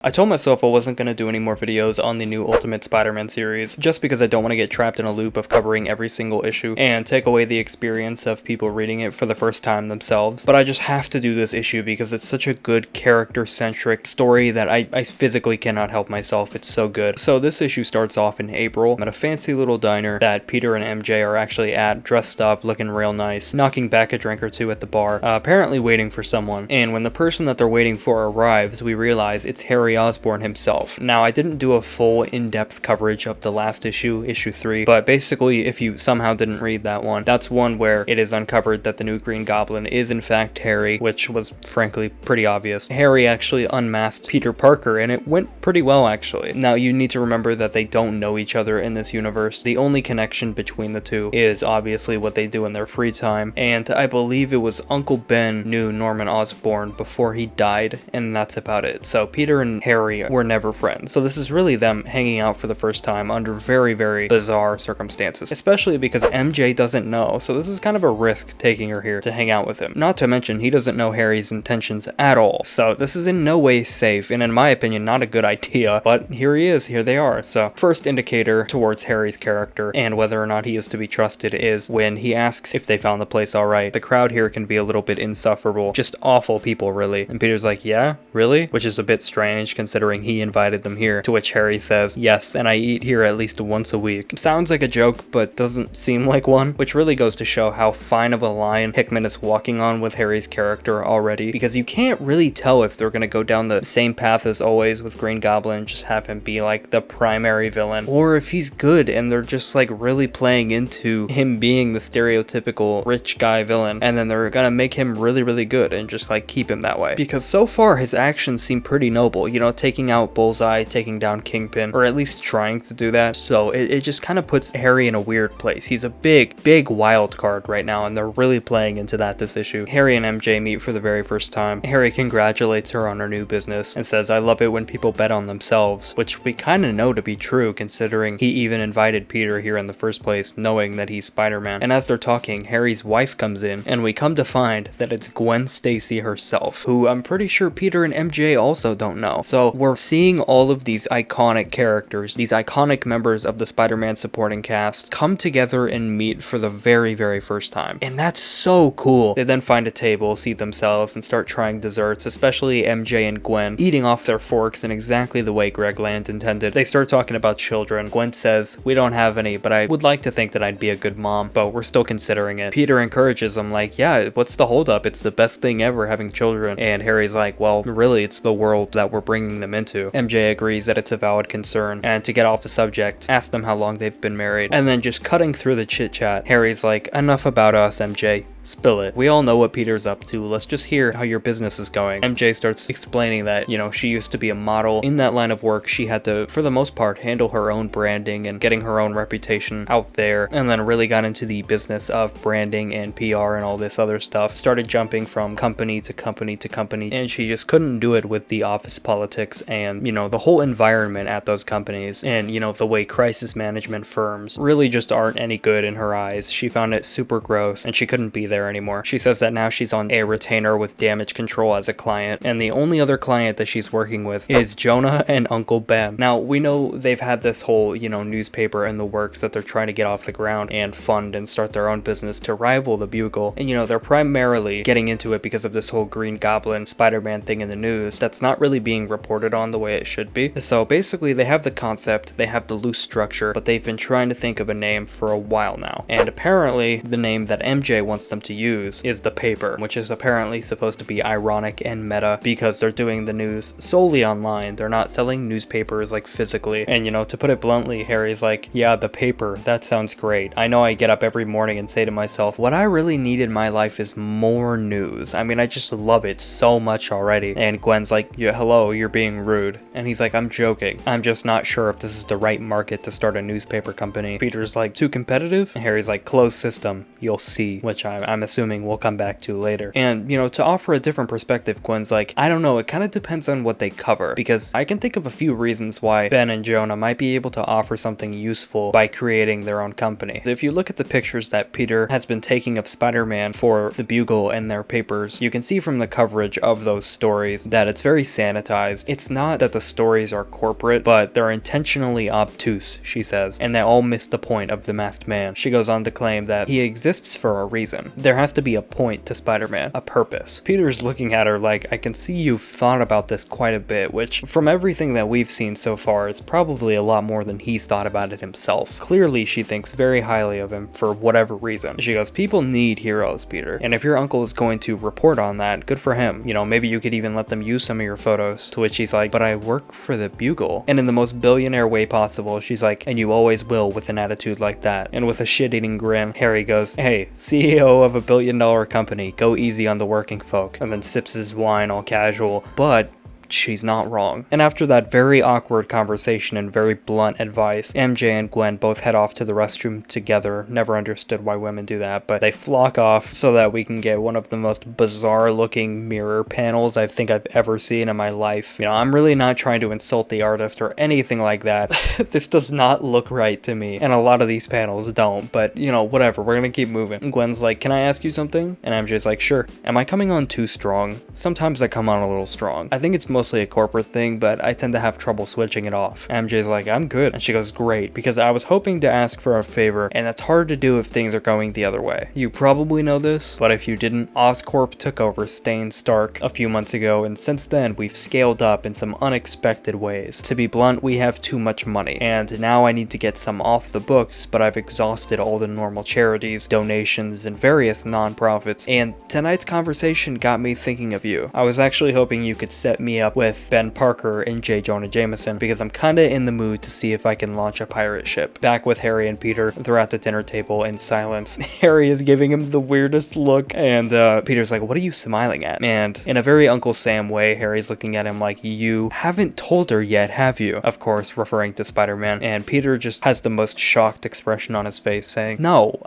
I told myself I wasn't going to do any more videos on the new Ultimate Spider-Man series, just because I don't want to get trapped in a loop of covering every single issue and take away the experience of people reading it for the first time themselves. But I just have to do this issue because it's such a good character-centric story that I physically cannot help myself. It's so good. So this issue starts off in April at a fancy little diner that Peter and MJ are actually at, dressed up, looking real nice, knocking back a drink or two at the bar, apparently waiting for someone. And when the person that they're waiting for arrives, we realize it's Harry Osborn himself. Now, I didn't do a full in-depth coverage of the last issue, issue 3, but basically, if you somehow didn't read that one, that's one where it is uncovered that the new Green Goblin is in fact Harry, which was frankly pretty obvious. Harry actually unmasked Peter Parker, and it went pretty well actually. Now, you need to remember that they don't know each other in this universe. The only connection between the two is obviously what they do in their free time, and I believe it was Uncle Ben knew Norman Osborn before he died, and that's about it. So Peter and Harry were never friends. So this is really them hanging out for the first time under very, very bizarre circumstances, especially because MJ doesn't know. So this is kind of a risk taking her here to hang out with him. Not to mention, he doesn't know Harry's intentions at all. So this is in no way safe, and in my opinion, not a good idea, but here he is, here they are. So first indicator towards Harry's character and whether or not he is to be trusted is when he asks if they found the place all right. The crowd here can be a little bit insufferable, just awful people really. And Peter's like, yeah, really? Which is a bit strange considering he invited them here, to which Harry says, yes, and I eat here at least once a week. Sounds like a joke, but doesn't seem like one, which really goes to show how fine of a line Hickman is walking on with Harry's character already, because you can't really tell if they're gonna go down the same path as always with Green Goblin, just have him be like the primary villain, or if he's good and they're just like really playing into him being the stereotypical rich guy villain, and then they're gonna make him really, really good and just like keep him that way. Because so far his actions seem pretty noble, you know, taking out Bullseye, taking down Kingpin, or at least trying to do that. So it just kind of puts Harry in a weird place. He's a big wild card right now, and they're really playing into that this issue. Harry and MJ meet for the very first time. Harry congratulates her on her new business and says, I love it when people bet on themselves, which we kind of know to be true considering he even invited Peter here in the first place, knowing that he's Spider-Man. And as they're talking, Harry's wife comes in, and we come to find that it's Gwen Stacy herself, who I'm pretty sure Peter and MJ also don't know. So we're seeing all of these iconic characters, these iconic members of the Spider-Man supporting cast, come together and meet for the very, very first time. And that's so cool. They then find a table, seat themselves, and start trying desserts, especially MJ and Gwen, eating off their forks in exactly the way Greg Land intended. They start talking about children. Gwen says, we don't have any, but I would like to think that I'd be a good mom, but we're still considering it. Peter encourages them like, yeah, what's the holdup? It's the best thing ever having children. And Harry's like, well, really, it's the world that we're bringing them into. MJ agrees that it's a valid concern, and to get off the subject, ask them how long they've been married. And then just cutting through the chit chat, Harry's like, enough about us, MJ. Spill it. We all know what Peter's up to. Let's just hear how your business is going. MJ starts explaining that, you know, she used to be a model. In that line of work, she had to, for the most part, handle her own branding and getting her own reputation out there, and then really got into the business of branding and PR and all this other stuff. Started jumping from company to company to company, and she just couldn't do it with the office politics and, you know, the whole environment at those companies, and, you know, the way crisis management firms really just aren't any good in her eyes. She found it super gross, and she couldn't be there anymore. She says that now she's on a retainer with Damage Control as a client, and the only other client that she's working with is Jonah and Uncle Ben. Now, we know they've had this whole, you know, newspaper in the works that they're trying to get off the ground and fund and start their own business to rival the Bugle, and, you know, they're primarily getting into it because of this whole Green Goblin Spider-Man thing in the news that's not really being reported on the way it should be. So basically, they have the concept, they have the loose structure, but they've been trying to think of a name for a while now, and apparently the name that MJ wants them to use is The Paper, which is apparently supposed to be ironic and meta because they're doing the news solely online. They're not selling newspapers like physically. And, you know, to put it bluntly, Harry's like, yeah, The Paper, that sounds great. I know I get up every morning and say to myself, what I really need in my life is more news. I mean, I just love it so much already. And Gwen's like, yeah, hello, you're being rude. And he's like, I'm joking. I'm just not sure if this is the right market to start a newspaper company. Peter's like, too competitive? And Harry's like, closed system, you'll see, which I'm assuming we'll come back to later. And, you know, to offer a different perspective, Gwen's like, I don't know, it kind of depends on what they cover, because I can think of a few reasons why Ben and Jonah might be able to offer something useful by creating their own company. If you look at the pictures that Peter has been taking of Spider-Man for the Bugle and their papers, you can see from the coverage of those stories that it's very sanitized. It's not that the stories are corporate, but they're intentionally obtuse, she says, and they all miss the point of the Masked Man. She goes on to claim that he exists for a reason. There has to be a point to Spider-Man, a purpose. Peter's looking at her like, I can see you've thought about this quite a bit, which from everything that we've seen so far, it's probably a lot more than he's thought about it himself. Clearly, she thinks very highly of him for whatever reason. She goes, people need heroes, Peter, and if your uncle is going to report on that, good for him. You know, maybe you could even let them use some of your photos. To which he's like, but I work for the Bugle. And in the most billionaire way possible, she's like, and you always will, with an attitude like that. And with a shit-eating grin, Harry goes, hey, CEO of a billion-dollar company, go easy on the working folk. And then sips his wine all casual, but she's not wrong. And after that very awkward conversation and very blunt advice, MJ and Gwen both head off to the restroom together. Never understood why women do that, but they flock off so that we can get one of the most bizarre looking mirror panels I think I've ever seen in my life. You know, I'm really not trying to insult the artist or anything like that. This does not look right to me, and a lot of these panels don't, but you know, whatever, we're gonna keep moving. And Gwen's like, can I ask you something? And MJ's like, sure. Am I coming on too strong? Sometimes I come on a little strong. I think it's mostly a corporate thing, but I tend to have trouble switching it off. MJ's like, I'm good. And she goes, great, because I was hoping to ask for a favor, and that's hard to do if things are going the other way. You probably know this, but if you didn't, Oscorp took over Stain Stark a few months ago, and since then we've scaled up in some unexpected ways. To be blunt, we have too much money, and now I need to get some off the books, but I've exhausted all the normal charities, donations, and various non-profits, and tonight's conversation got me thinking of you. I was actually hoping you could set me up with Ben Parker and J. Jonah Jameson, because I'm kinda in the mood to see if I can launch a pirate ship. Back with Harry and Peter, they're at the dinner table in silence. Harry is giving him the weirdest look, and Peter's like, what are you smiling at? And in a very Uncle Sam way, Harry's looking at him like, you haven't told her yet, have you? Of course, referring to Spider-Man, and Peter just has the most shocked expression on his face, saying, no,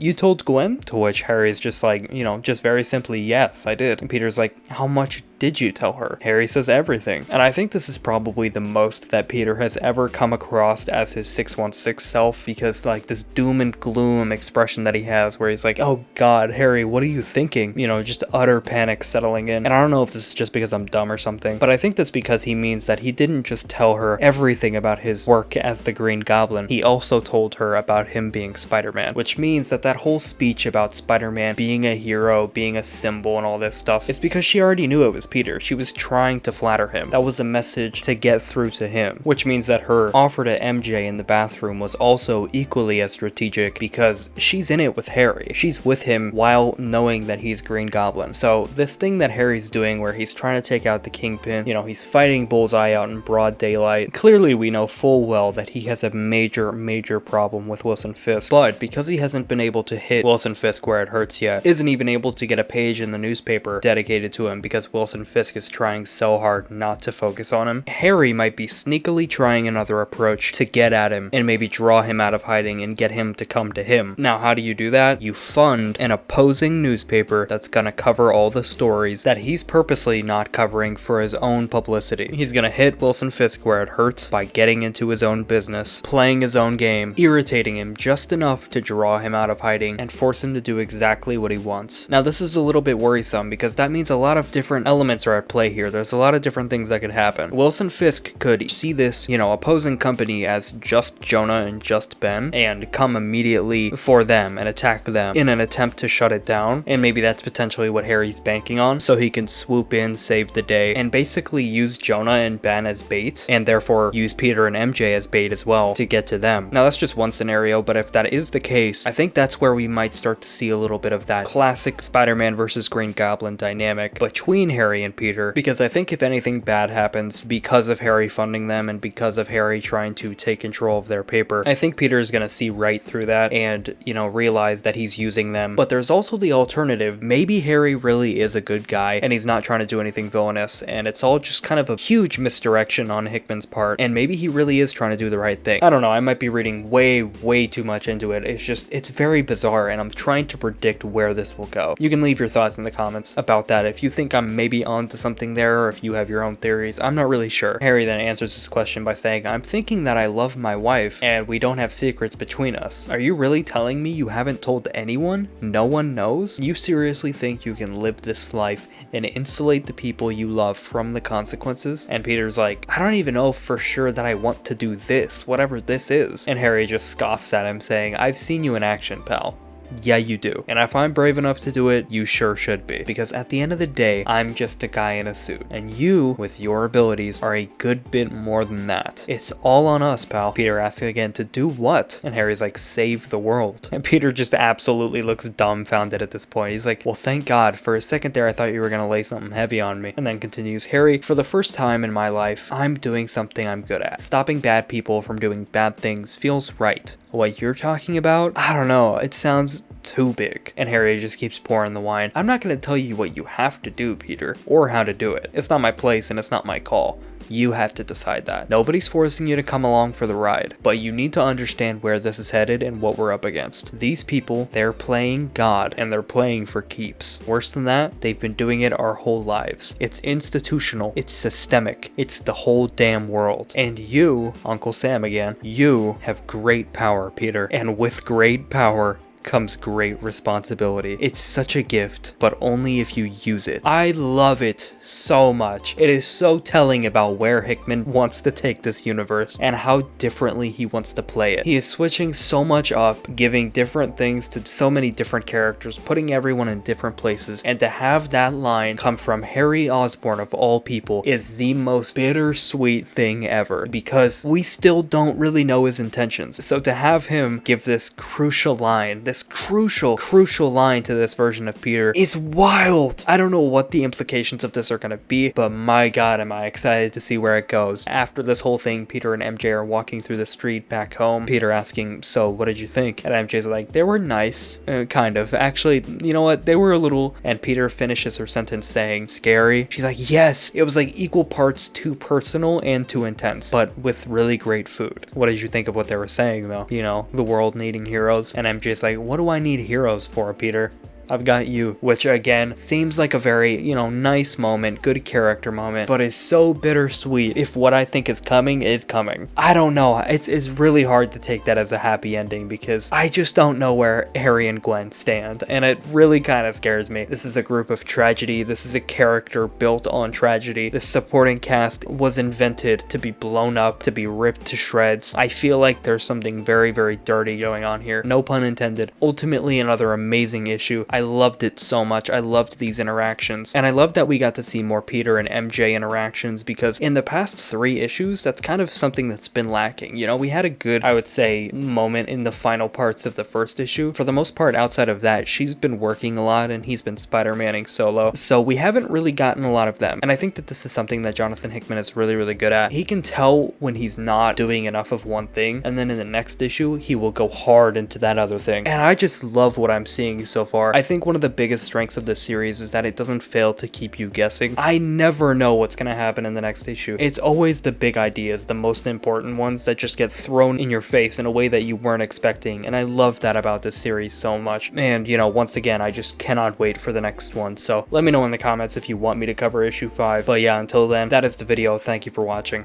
you told Gwen? To which Harry's just like, you know, just very simply, yes, I did. And Peter's like, how much did you tell her? Harry says everything. And I think this is probably the most that Peter has ever come across as his 616 self, because like this doom and gloom expression that he has where he's like, oh god, Harry, what are you thinking? You know, just utter panic settling in. And I don't know if this is just because I'm dumb or something, but I think that's because he means that he didn't just tell her everything about his work as the Green Goblin, he also told her about him being Spider-Man, which means that that whole speech about Spider-Man being a hero, being a symbol and all this stuff is because she already knew it was Peter. She was trying to flatter him. That was a message to get through to him, which means that her offer to MJ in the bathroom was also equally as strategic because she's in it with Harry. She's with him while knowing that he's Green Goblin. So this thing that Harry's doing where he's trying to take out the Kingpin, you know, he's fighting Bullseye out in broad daylight. Clearly we know full well that he has a major problem with Wilson Fisk, but because he hasn't been able to hit Wilson Fisk where it hurts yet, isn't even able to get a page in the newspaper dedicated to him because Wilson Fisk is trying so hard not to focus on him, Harry might be sneakily trying another approach to get at him and maybe draw him out of hiding and get him to come to him. Now, how do you do that? You fund an opposing newspaper that's gonna cover all the stories that he's purposely not covering for his own publicity. He's gonna hit Wilson Fisk where it hurts by getting into his own business, playing his own game, irritating him just enough to draw him out of hiding and force him to do exactly what he wants. Now, this is a little bit worrisome because that means a lot of different elements are at play here. There's a lot of different things that could happen. Wilson Fisk could see this, you know, opposing company as just Jonah and just Ben and come immediately for them and attack them in an attempt to shut it down. And maybe that's potentially what Harry's banking on, so he can swoop in, save the day, and basically use Jonah and Ben as bait, and therefore use Peter and MJ as bait as well to get to them. Now, that's just one scenario, but if that is the case, I think that's where we might start to see a little bit of that classic Spider-Man versus Green Goblin dynamic between Harry Harry and Peter, because I think if anything bad happens because of Harry funding them and because of Harry trying to take control of their paper, I think Peter is going to see right through that and, you know, realize that he's using them. But there's also the alternative. Maybe Harry really is a good guy and he's not trying to do anything villainous, and it's all just kind of a huge misdirection on Hickman's part, and maybe he really is trying to do the right thing. I don't know, I might be reading way too much into it. It's very bizarre, and I'm trying to predict where this will go. You can leave your thoughts in the comments about that if you think I'm maybe onto something there, or if you have your own theories. I'm not really sure. Harry then answers this question by saying, "I'm thinking that I love my wife and we don't have secrets between us. Are you really telling me you haven't told anyone? No one knows? You seriously think you can live this life and insulate the people you love from the consequences?" And Peter's like, "I don't even know for sure that I want to do this, whatever this is." And Harry just scoffs at him saying, "I've seen you in action, pal. Yeah, you do. And if I'm brave enough to do it, you sure should be. Because at the end of the day, I'm just a guy in a suit. And you, with your abilities, are a good bit more than that. It's all on us, pal." Peter asks again, "To do what?" And Harry's like, "Save the world." And Peter just absolutely looks dumbfounded at this point. He's like, "Well, thank God. For a second there, I thought you were gonna lay something heavy on me." And then continues, "Harry, for the first time in my life, I'm doing something I'm good at. Stopping bad people from doing bad things feels right. What you're talking about? I don't know. It sounds too big." And Harry just keeps pouring the wine. "I'm not going to tell you what you have to do, Peter, or how to do it. It's not my place and it's not my call. You have to decide that. Nobody's forcing you to come along for the ride, but you need to understand where this is headed and what we're up against. These people, they're playing God, and they're playing for keeps. Worse than that, they've been doing it our whole lives. It's institutional, it's systemic, it's the whole damn world. And you, Uncle Sam again, you have great power, Peter, and with great power comes great responsibility. It's such a gift, but only if you use it." I love it so much. It is so telling about where Hickman wants to take this universe and how differently he wants to play it. He is switching so much up, giving different things to so many different characters, putting everyone in different places, and to have that line come from Harry Osborn of all people is the most bittersweet thing ever, because we still don't really know his intentions. So to have him give this crucial line, this crucial line to this version of Peter is wild. I don't know what the implications of this are going to be, but my God, am I excited to see where it goes. After this whole thing, Peter and MJ are walking through the street back home. Peter asking, "So what did you think?" And MJ's like, "They were nice, kind of. Actually, you know what? They were a little..." And Peter finishes her sentence saying, "Scary?" She's like, "Yes, it was like equal parts too personal and too intense, but with really great food." What did you think of what they were saying though? You know, the world needing heroes. And MJ's like, "What do I need heroes for, Peter? I've got you," which again seems like a very, you know, nice moment, good character moment, but is so bittersweet if what I think is coming is coming. I don't know, it's really hard to take that as a happy ending because I just don't know where Harry and Gwen stand, and it really kind of scares me. This is a group of tragedy, this is a character built on tragedy. The supporting cast was invented to be blown up, to be ripped to shreds. I feel like there's something very dirty going on here, no pun intended. Ultimately another amazing issue. I loved it so much. I loved these interactions, and I love that we got to see more Peter and MJ interactions, because in the past 3 issues, that's kind of something that's been lacking. You know, we had a good, I would say, moment in the final parts of the first issue. For the most part, outside of that, she's been working a lot and he's been Spider-Manning solo, so we haven't really gotten a lot of them. And I think that this is something that Jonathan Hickman is really good at. He can tell when he's not doing enough of one thing, and then in the next issue, he will go hard into that other thing. And I just love what I'm seeing so far. I think one of the biggest strengths of this series is that it doesn't fail to keep you guessing. I never know what's gonna happen in the next issue. It's always the big ideas, the most important ones that just get thrown in your face in a way that you weren't expecting, and I love that about this series so much. And, you know, once again, I just cannot wait for the next one, so let me know in the comments if you want me to cover issue 5. But yeah, until then, that is the video. Thank you for watching.